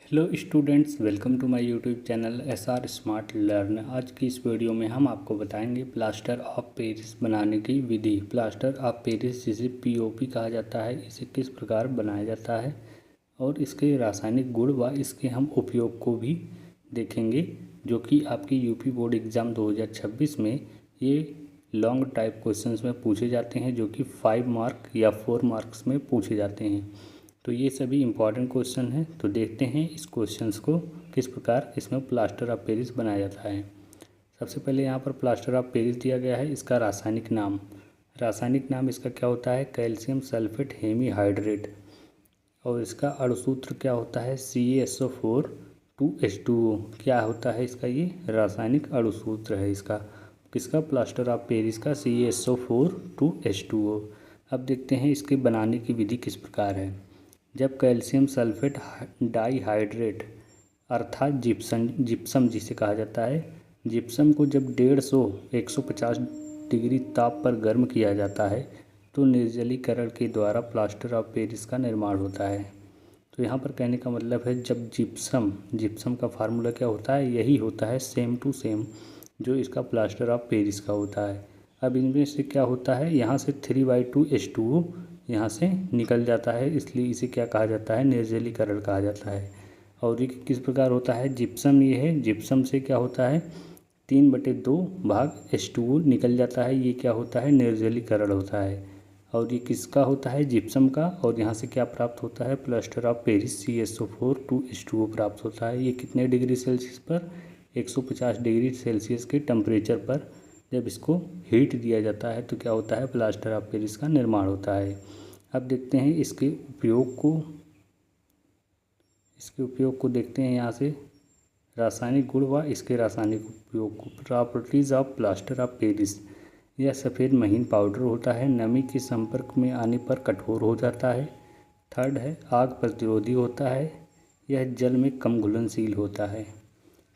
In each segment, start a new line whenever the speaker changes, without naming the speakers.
Hello students, welcome to my YouTube channel SR smart learn. आज की इस video में हम आपको बताएंगे प्लास्टर ऑफ पेरिस बनाने की विधि। प्लास्टर ऑफ पेरिस जिसे POP कहा जाता है, इसे किस प्रकार बनाया जाता है और इसके रासायनिक गुण व इसके हम उपयोग को भी देखेंगे, जो कि आपकी यूपी बोर्ड एग्ज़ाम 2026 में ये लॉन्ग टाइप क्वेश्चंस में पूछे जाते हैं, जो कि 5 मार्क या 4 मार्क्स में पूछे जाते हैं। तो ये सभी इम्पॉर्टेंट क्वेश्चन हैं। तो देखते हैं इस क्वेश्चंस को किस प्रकार इसमें प्लास्टर ऑफ पेरिस बनाया जाता है। सबसे पहले यहाँ पर प्लास्टर ऑफ पेरिस दिया गया है। इसका रासायनिक नाम इसका क्या होता है? Calcium sulphate hemihydrate. और इसका अणुसूत्र क्या होता है? CaSO4 2H2O। क्या होता है इसका? ये रासायनिक अणुसूत्र है इसका, किसका? प्लास्टर ऑफ पेरिस का CaSO4 2H2O। अब देखते हैं इसके बनाने की विधि किस प्रकार है। जब कैल्शियम सल्फेट डाइहाइड्रेट अर्थात जिप्सम जिसे कहा जाता है, जिप्सम को जब 150 डिग्री ताप पर गर्म किया जाता है तो निर्जलीकरण के द्वारा प्लास्टर ऑफ पेरिस का निर्माण होता है। तो यहाँ पर कहने का मतलब है, जब जिप्सम का फार्मूला क्या होता है? यही होता है सेम टू सेम जो इसका प्लास्टर ऑफ पेरिस का होता है। अब इनमें से क्या होता है, यहाँ से 3/2 H2O यहाँ से निकल जाता है, इसलिए इसे क्या कहा जाता है? निर्जलीकरण कहा जाता है। और ये किस प्रकार होता है? जिप्सम ये है, जिप्सम से क्या होता है? 3/2 भाग H2O निकल जाता है, ये क्या होता है? निर्जलीकरण होता है। और ये किसका होता है? जिप्सम का। और यहाँ से क्या प्राप्त होता है? Plaster of Paris CaSO4 2H2O प्राप्त होता है। ये कितने डिग्री सेल्सियस पर? 150 डिग्री सेल्सियस के टेम्परेचर पर जब इसको हीट दिया जाता है तो क्या होता है? प्लास्टर ऑफ पेरिस का निर्माण होता है। अब देखते हैं इसके उपयोग को देखते हैं यहाँ से, रासायनिक गुण व इसके रासायनिक उपयोग को। Properties of plaster of Paris. यह सफ़ेद महीन पाउडर होता है, नमी के संपर्क में आने पर कठोर हो जाता है। थर्ड है, आग प्रतिरोधी होता है, यह जल में कम घुलनशील होता है।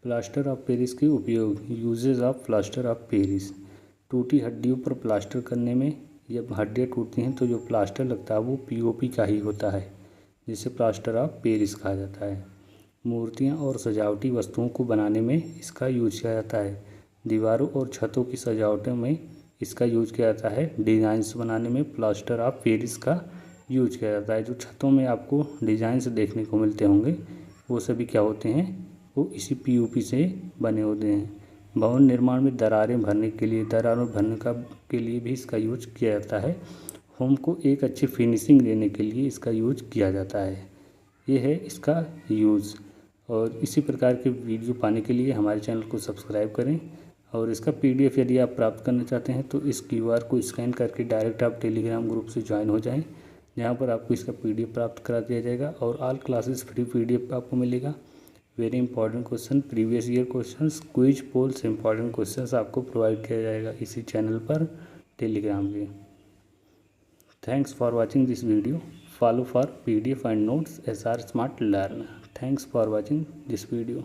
प्लास्टर ऑफ पेरिस के उपयोग। Usages of plaster of Paris. टूटी हड्डियों पर प्लास्टर करने में, जब हड्डियाँ टूटती हैं तो जो प्लास्टर लगता है वो POP का ही होता है, जिसे प्लास्टर ऑफ पेरिस कहा जाता है। मूर्तियाँ और सजावटी वस्तुओं को बनाने में इसका यूज किया जाता है। दीवारों और छतों की सजावटों में इसका यूज किया जाता है। डिज़ाइंस बनाने में प्लास्टर ऑफ पेरिस का यूज किया जाता है। जो छतों में आपको डिज़ाइंस देखने को मिलते होंगे वो सभी क्या होते हैं? वो इसी POP से बने होते हैं। भवन निर्माण में दरारों भरने के लिए भी इसका यूज किया जाता है। होम को एक अच्छी फिनिशिंग देने के लिए इसका यूज किया जाता है। ये है इसका यूज़। और इसी प्रकार के वीडियो पाने के लिए हमारे चैनल को सब्सक्राइब करें। और इसका PDF यदि आप प्राप्त करना चाहते हैं तो इस QR को स्कैन करके डायरेक्ट आप टेलीग्राम ग्रुप से ज्वाइन हो जाएं, जहां पर आपको इसका PDF प्राप्त करा दिया जाएगा और ऑल क्लासेस फ्री PDF आपको मिलेगा। Very important question, previous year questions, quiz polls, important questions आपको प्रोवाइड किया जाएगा इसी चैनल पर टेलीग्राम पे। Thanks for watching this video. Follow for PDF and notes SR smart learn. Thanks for watching this video.